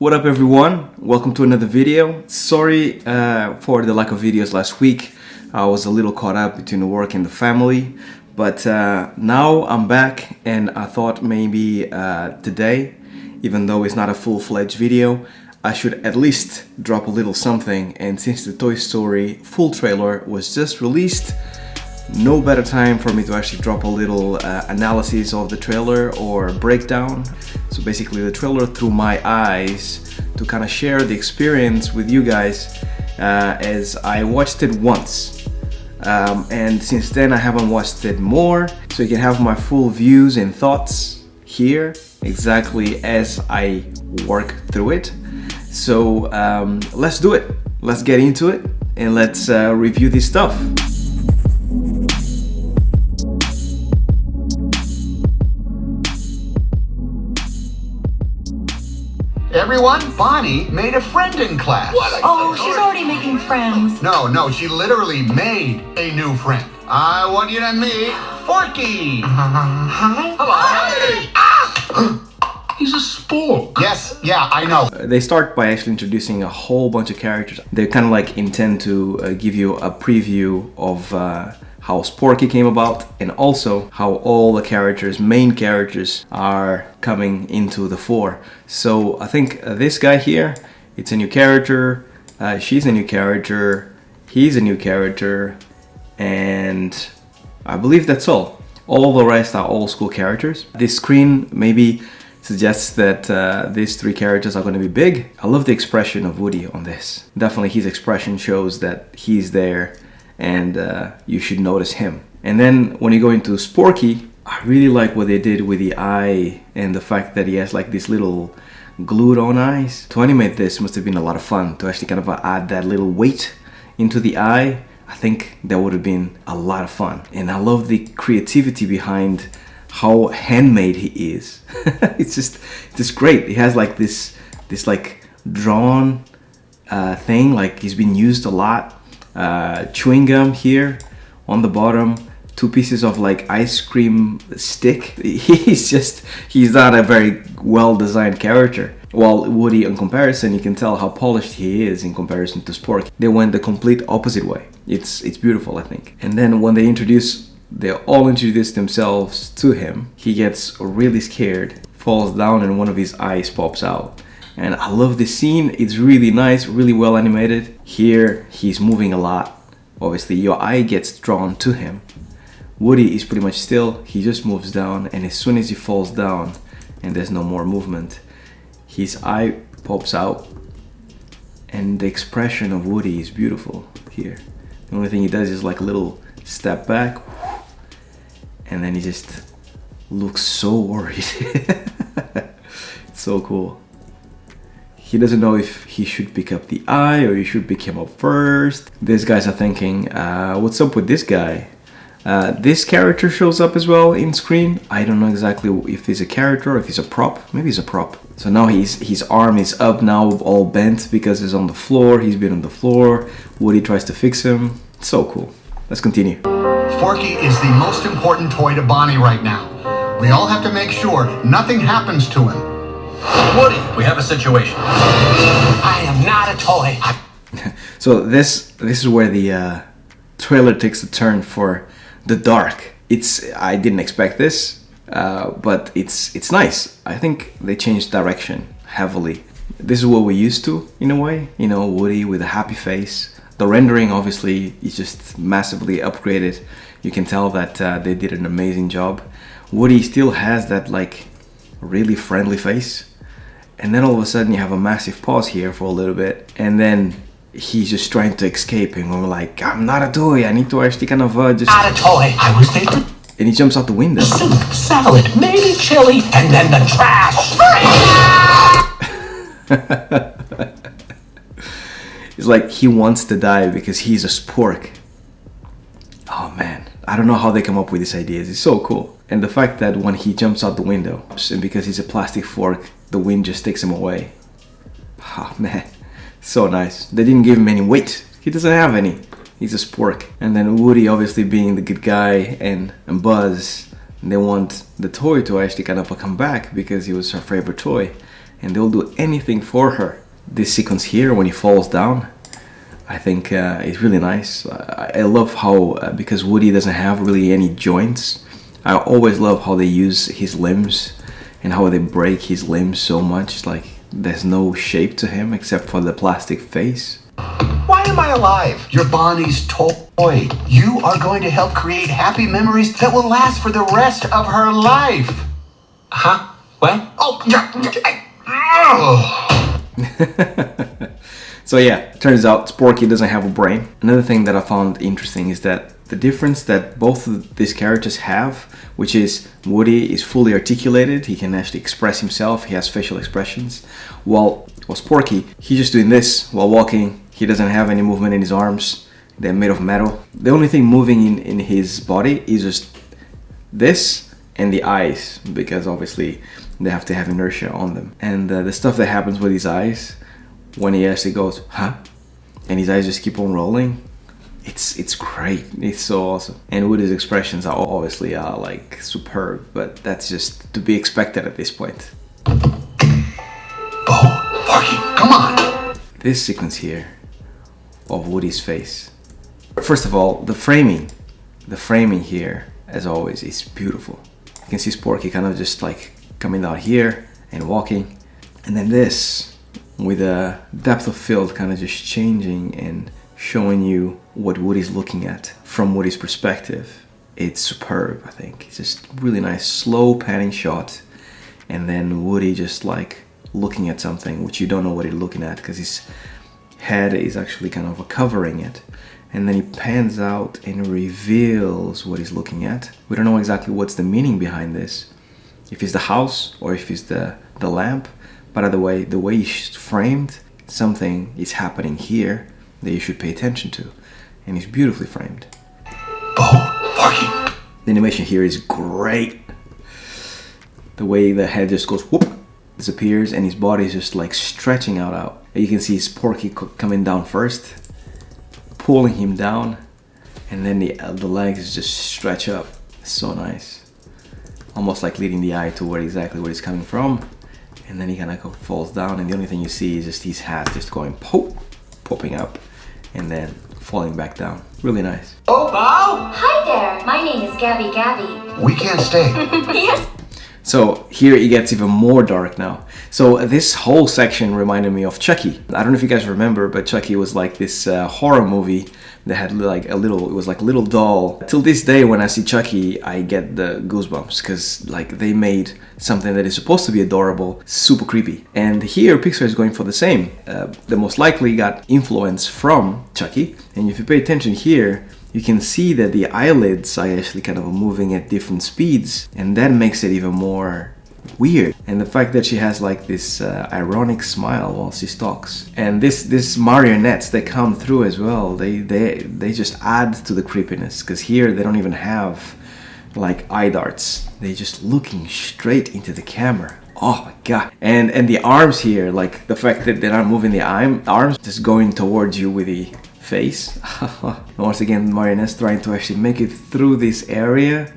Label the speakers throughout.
Speaker 1: What up everyone? Welcome to another video. Sorry for the lack of videos last week. I was a little caught up between the work and the family. But now I'm back and I thought maybe today, even though it's not a full-fledged video, I should at least drop a little something. And since the Toy Story full trailer was just released, no better time for me to actually drop a little analysis of the trailer or breakdown. So basically the trailer through my eyes to kind of share the experience with you guys as I watched it once. And since then I haven't watched it more, so you can have my full views and thoughts here exactly as I work through it. So let's do it. Let's get into it and let's review this stuff.
Speaker 2: Everyone, Bonnie made a friend in class.
Speaker 3: Oh, she's already making friends.
Speaker 2: No, she literally made a new friend. I want you to meet Forky. Hi.
Speaker 4: Hi. He's a spork.
Speaker 2: Yes, yeah, I know.
Speaker 1: They start by actually introducing a whole bunch of characters. They kind of like intend to give you a preview of how Sporky came about and also how all the main characters are coming into the fore. So I think this guy here, it's a new character, she's a new character, he's a new character, and I believe that's all. All the rest are old school characters. This screen maybe suggests that these three characters are going to be big. I love the expression of Woody on this. Definitely his expression shows that he's there and you should notice him. And then when you go into Sporky, I really like what they did with the eye and the fact that he has like these little glued on eyes. To animate this must have been a lot of fun to actually kind of add that little weight into the eye. I think that would have been a lot of fun. And I love the creativity behind how handmade he is. It's just great. He has like this like drawn thing, like he's been used a lot. Chewing gum here on the bottom, two pieces of like ice cream stick. He's not a very well designed character. While Woody, in comparison, you can tell how polished he is in comparison to Sporky. They went the complete opposite way. It's beautiful, I think. And then when they all introduce themselves to him, he gets really scared, falls down, and one of his eyes pops out. And I love this scene. It's really nice, really well animated. Here, he's moving a lot. Obviously, your eye gets drawn to him. Woody is pretty much still. He just moves down, and as soon as he falls down and there's no more movement, his eye pops out. And the expression of Woody is beautiful here. The only thing he does is like a little step back, and then he just looks so worried. It's so cool. He doesn't know if he should pick up the eye or he should pick him up first. These guys are thinking, what's up with this guy? This character shows up as well in screen. I don't know exactly if he's a character or if he's a prop. Maybe he's a prop. So now his arm is up now, all bent because he's on the floor. He's been on the floor. Woody tries to fix him. So cool. Let's continue.
Speaker 2: Forky is the most important toy to Bonnie right now. We all have to make sure nothing happens to him.
Speaker 4: Woody, we have a situation. I am not a toy.
Speaker 1: So this is where the trailer takes a turn for the dark. I didn't expect this, but it's nice. I think they changed direction heavily. This is what we're used to in a way. You know, Woody with a happy face. The rendering obviously is just massively upgraded. You can tell that they did an amazing job. Woody still has that like really friendly face. And then all of a sudden you have a massive pause here for a little bit. And then he's just trying to escape. And we're like, I'm not a toy. I need to actually kind of just...
Speaker 4: Not a toy. I was thinking...
Speaker 1: And he jumps out the window.
Speaker 4: Soup, salad, maybe chili, and then the trash.
Speaker 1: It's like he wants to die because he's a spork. Oh man. I don't know how they come up with these ideas. It's so cool. And the fact that when he jumps out the window, and because he's a plastic fork, the wind just takes him away. Oh man, so nice. They didn't give him any weight. He doesn't have any. He's a spork. And then Woody obviously being the good guy and Buzz, they want the toy to actually kind of come back because he was her favorite toy. and they'll do anything for her. This sequence here when he falls down, I think is really nice. I love how, because Woody doesn't have really any joints, I always love how they use his limbs and how they break his limbs so much. Like there's no shape to him except for the plastic face.
Speaker 2: Why am I alive? You're Bonnie's toy. You are going to help create happy memories that will last for the rest of her life.
Speaker 4: Huh? What?
Speaker 2: Oh, yeah.
Speaker 1: So yeah, turns out Sporky doesn't have a brain. Another thing that I found interesting is that the difference that both of these characters have, which is Woody is fully articulated, he can actually express himself, he has facial expressions, while Sporky, he's just doing this while walking. He doesn't have any movement in his arms, they're made of metal. The only thing moving in his body is just this and the eyes, because obviously they have to have inertia on them. And the stuff that happens with his eyes, when he actually goes, huh? And his eyes just keep on rolling. It's great. It's so awesome. And Woody's expressions are obviously like superb, but that's just to be expected at this point.
Speaker 2: Bo, Porky, come on.
Speaker 1: This sequence here of Woody's face. First of all, the framing here, as always, is beautiful. You can see Sporky kind of just like coming out here and walking, and then this with a depth of field kind of just changing and showing you what Woody's looking at from Woody's perspective. It's superb, I think. It's just really nice, slow panning shot, and then Woody just like looking at something which you don't know what he's looking at because his head is actually kind of covering it. And then he pans out and reveals what he's looking at. We don't know exactly what's the meaning behind this. If it's the house or if it's the lamp. But either way, the way it's framed, something is happening here that you should pay attention to. And it's beautifully framed.
Speaker 2: Bo, Porky.
Speaker 1: The animation here is great. The way the head just goes whoop, disappears, and his body is just like stretching out. You can see Porky coming down first, pulling him down, and then the legs just stretch up. It's so nice. Almost like leading the eye to exactly where he's coming from. And then he kind of falls down, and the only thing you see is just his hat just going popping up, and then falling back down. Really nice.
Speaker 2: Oh, Bo!
Speaker 3: Hi there. My name is Gabby.
Speaker 2: We can't stay.
Speaker 3: Yes.
Speaker 1: So here it gets even more dark now. So this whole section reminded me of Chucky. I don't know if you guys remember, but Chucky was like this horror movie that had like it was like a little doll. Till this day, when I see Chucky, I get the goosebumps because like they made something that is supposed to be adorable super creepy. And here Pixar is going for the same. They most likely got influence from Chucky. And if you pay attention here, you can see that the eyelids are actually kind of moving at different speeds, and that makes it even more weird. And the fact that she has like this ironic smile while she talks, and this marionettes that come through as well, they just add to the creepiness, because here they don't even have like eye darts, they just looking straight into the camera. Oh my god. And the arms here, like the fact that they're not moving the arms, just going towards you with the face. Once again, marionettes trying to actually make it through this area,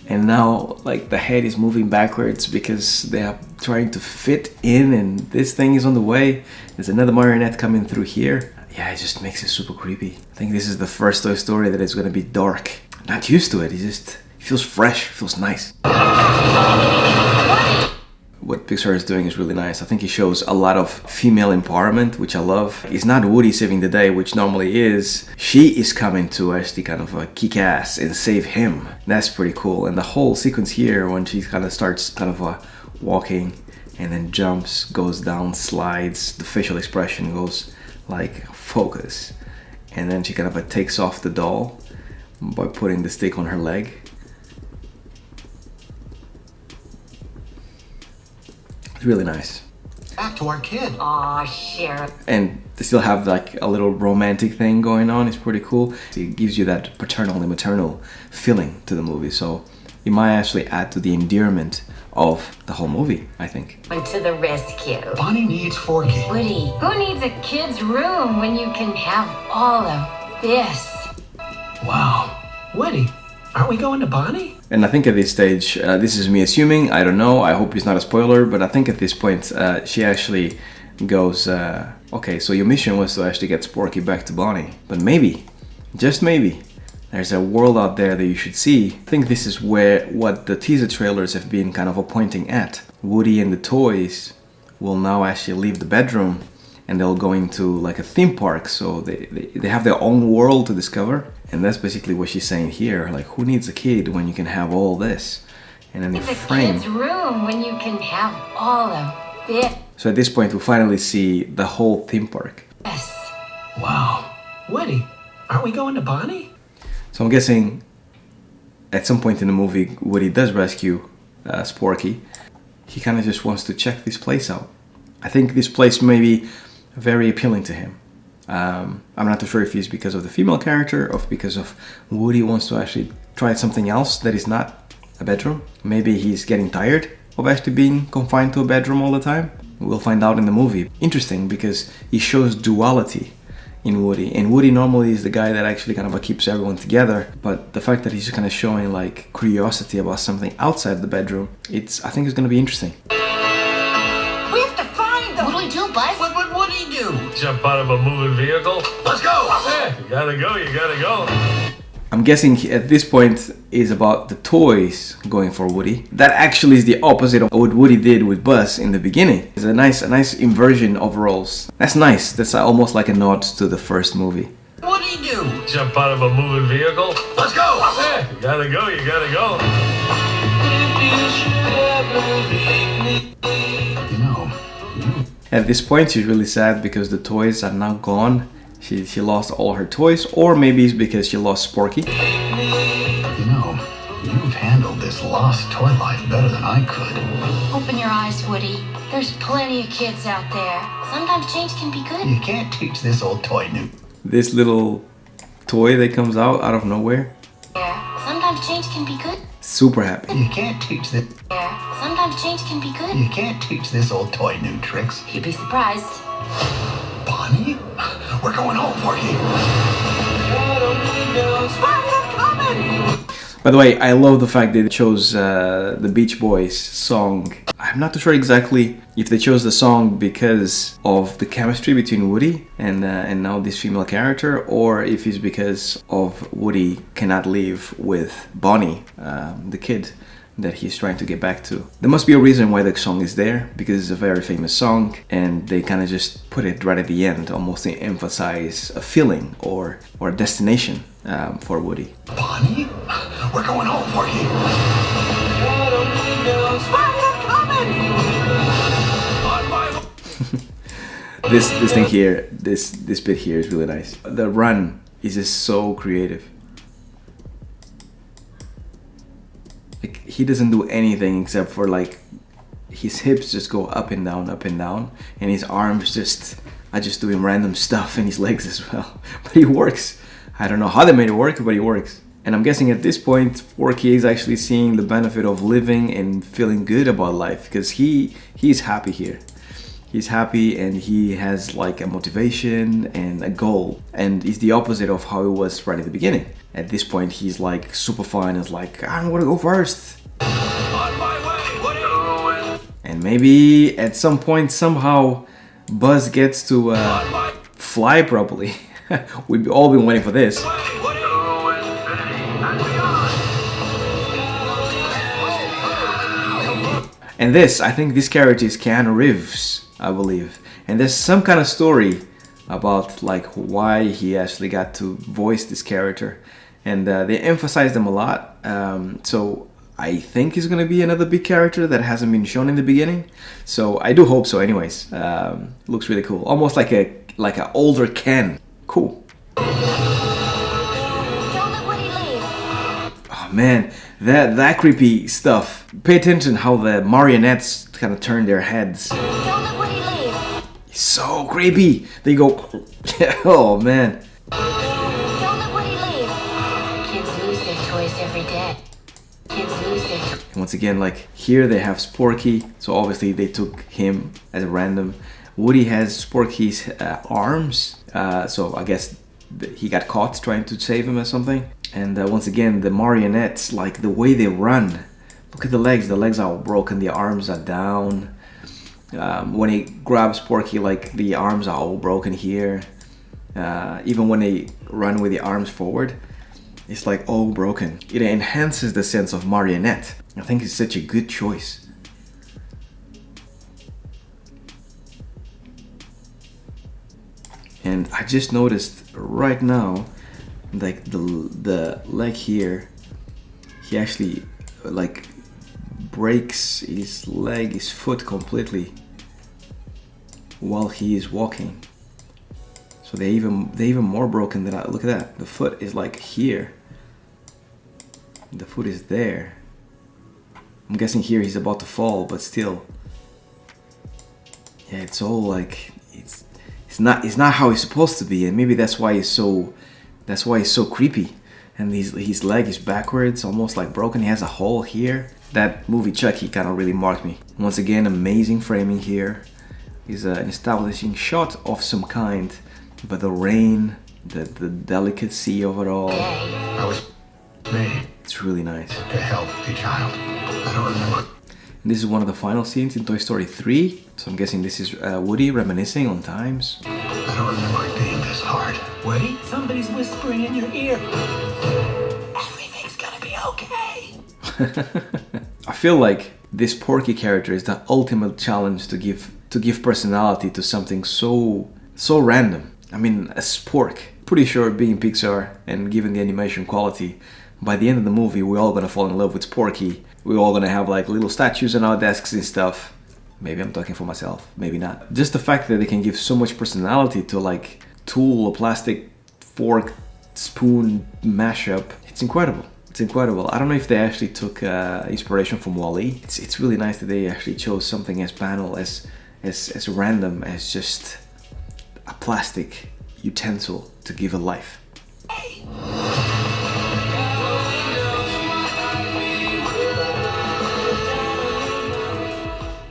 Speaker 1: and now like the head is moving backwards because they are trying to fit in, and this thing is on the way. There's another marionette coming through here. Yeah, it just makes it super creepy. I think this is the first Toy Story that is going to be dark. Not used to it. It feels fresh, feels nice. What Pixar is doing is really nice. I think it shows a lot of female empowerment, which I love. It's not Woody saving the day, which normally is. She is coming to actually kind of kick ass and save him. That's pretty cool. And the whole sequence here, when she kind of starts kind of walking and then jumps, goes down, slides, the facial expression goes like focus. And then she kind of takes off the doll by putting the stick on her leg. It's really nice.
Speaker 2: Back to our kid.
Speaker 3: Aw, Sheriff.
Speaker 1: And they still have like a little romantic thing going on. It's pretty cool. It gives you that paternal and maternal feeling to the movie. So it might actually add to the endearment of the whole movie, I think.
Speaker 3: Went to the rescue.
Speaker 2: Bonnie needs Forky.
Speaker 3: Woody, who needs a kid's room when you can have all of this?
Speaker 4: Wow. Woody, Aren't we going to Bonnie?
Speaker 1: And I think at this stage, this is me assuming, I don't know, I hope it's not a spoiler, but I think at this point she actually goes, okay, so your mission was to actually get Sporky back to Bonnie. But maybe, just maybe, there's a world out there that you should see. I think this is what the teaser trailers have been kind of pointing at. Woody and the toys will now actually leave the bedroom and they'll go into like a theme park, so they have their own world to discover. And that's basically what she's saying here, like, who needs a kid when you can have all this? And then
Speaker 3: It's
Speaker 1: they
Speaker 3: a
Speaker 1: frame.
Speaker 3: kid's room when you can have all of this.
Speaker 1: So at this point we finally see the whole theme park.
Speaker 4: Wow. Woody, aren't we going to Bonnie?
Speaker 1: So I'm guessing at some point in the movie Woody does rescue Sporky. He kind of just wants to check this place out. I think this place may be very appealing to him. I'm not too sure if it's because of the female character or because of Woody wants to actually try something else that is not a bedroom. Maybe he's getting tired of actually being confined to a bedroom all the time. We'll find out in the movie. Interesting, because he shows duality in Woody, and Woody normally is the guy that actually kind of keeps everyone together, but the fact that he's kind of showing like curiosity about something outside the bedroom, I think it's going to be interesting.
Speaker 3: We have to find them.
Speaker 2: What'll he do, Buzz?
Speaker 4: What would he do?
Speaker 5: Jump out of a moving vehicle?
Speaker 4: Let's go!
Speaker 5: Yeah, you gotta go.
Speaker 1: I'm guessing at this point is about the toys going for Woody. That actually is the opposite of what Woody did with Buzz in the beginning. It's a nice inversion of roles. That's nice. That's almost like a nod to the first movie.
Speaker 4: What'd he do?
Speaker 5: Jump out of a moving vehicle?
Speaker 4: Let's go!
Speaker 5: Yeah, you gotta go.
Speaker 2: You know,
Speaker 1: At this point she's really sad because the toys are now gone. She lost all her toys, or maybe it's because she lost Sporky.
Speaker 2: you know, you've handled this lost toy life better than I could.
Speaker 3: Open your eyes, Woody. There's plenty of kids out there. Sometimes change can be good.
Speaker 2: You can't teach this old toy new.
Speaker 1: This little toy that comes out of nowhere.
Speaker 3: Sometimes change can be good.
Speaker 1: Super happy.
Speaker 2: You can't teach this.
Speaker 3: Sometimes change can be good.
Speaker 2: You can't teach this old toy new tricks.
Speaker 3: You'd be surprised.
Speaker 2: Bonnie, we're going home for you.
Speaker 1: By the way, I love the fact that they chose the Beach Boys song. I'm not too sure exactly if they chose the song because of the chemistry between Woody and now this female character, or if it's because of Woody cannot live with Bonnie, the kid that he's trying to get back to. There must be a reason why the song is there, because it's a very famous song and they kind of just put it right at the end, almost to emphasize a feeling or a destination for Woody.
Speaker 2: Bonnie, we're going home for you.
Speaker 1: This thing here, this bit here is really nice. The run is just so creative. Like, he doesn't do anything except for like his hips just go up and down, and his arms are just doing random stuff, and his legs as well. But he works. I don't know how they made it work, but he works. And I'm guessing at this point, 4K is actually seeing the benefit of living and feeling good about life, because he's happy here. He's happy and he has like a motivation and a goal, and it's the opposite of how it was right at the beginning. At this point he's like super fun, and like, I'm gonna go first.
Speaker 5: On my way, Woody.
Speaker 1: And maybe at some point somehow Buzz gets to fly properly. We've all been waiting for this. And this, I think this character is Keanu Reeves, I believe. And there's some kind of story about like why he actually got to voice this character. And they emphasize them a lot. So I think he's gonna be another big character that hasn't been shown in the beginning. So I do hope so anyways. Looks really cool. Almost like a older Ken. Cool.
Speaker 3: Don't let Woody leave.
Speaker 1: Oh man, that creepy stuff. Pay attention how the marionettes kind of turn their heads.
Speaker 3: Don't let Woody leave.
Speaker 1: It's so creepy. They go, oh man.
Speaker 3: Don't let Woody leave. Kids lose their toys every day. Kids lose their toys.
Speaker 1: Once again, like here they have Sporky, so obviously they took him as a random. Woody has Sporky's arms, so I guess he got caught trying to save him or something. And once again, the marionettes, like the way they run. Look at the legs are all broken, the arms are down. When he grabs Porky, like the arms are all broken here. Even when they run with the arms forward, it's like all broken. It enhances the sense of marionette. I think it's such a good choice. And I just noticed right now, like the leg here, he actually like breaks his leg, his foot completely while he is walking. So they're even more broken than I. Look at that. The foot is like here. The foot is there. I'm guessing here he's about to fall, but still. Yeah, it's all like it's not how he's supposed to be, and maybe that's why he's so creepy. And his leg is backwards, almost like broken. He has a hole here. That movie Chucky kind of really marked me. Once again, amazing framing here. Is an establishing shot of some kind, but the rain, the delicacy of it all.
Speaker 2: I was made
Speaker 1: It's really nice.
Speaker 2: to help a child. I don't remember.
Speaker 1: And this is one of the final scenes in Toy Story 3. So I'm guessing this is Woody reminiscing on times.
Speaker 2: I don't remember it being this hard.
Speaker 4: Woody, somebody's whispering in your ear. Everything's gonna be okay.
Speaker 1: I feel like this Porky character is the ultimate challenge to give personality to something so random. I mean, a spork. Pretty sure being Pixar and given the animation quality, by the end of the movie we're all gonna fall in love with Porky. We're all gonna have like little statues on our desks and stuff. Maybe I'm talking for myself, maybe not. Just the fact that they can give so much personality to like tool or plastic fork spoon mashup, it's incredible. It's incredible. I don't know if they actually took inspiration from WALL-E. It's really nice that they actually chose something as banal, as random as just a plastic utensil to give a life.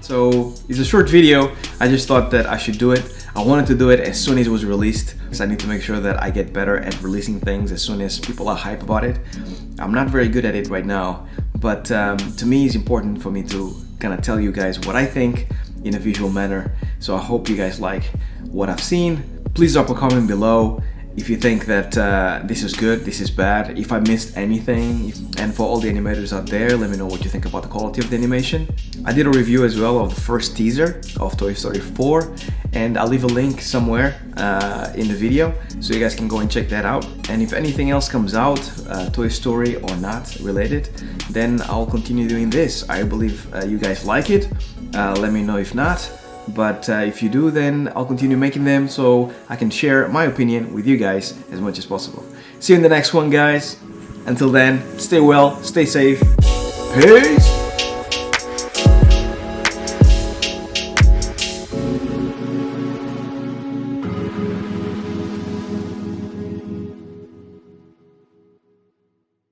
Speaker 1: So it's a short video. I just thought that I should do it. I wanted to do it as soon as it was released, because I need to make sure that I get better at releasing things as soon as people are hype about it. I'm not very good at it right now, but to me it's important for me to kind of tell you guys what I think in a visual manner. So I hope you guys like what I've seen. Please drop a comment below if you think that this is good, this is bad, if I missed anything. And for all the animators out there, let me know what you think about the quality of the animation. I did a review as well of the first teaser of Toy Story 4, and I'll leave a link somewhere in the video so you guys can go and check that out. And if anything else comes out, Toy Story or not related, then I'll continue doing this. I believe you guys like it. Let me know if not. But if you do, then I'll continue making them so I can share my opinion with you guys as much as possible. See you in the next one, guys. Until then, stay well, stay safe. Peace!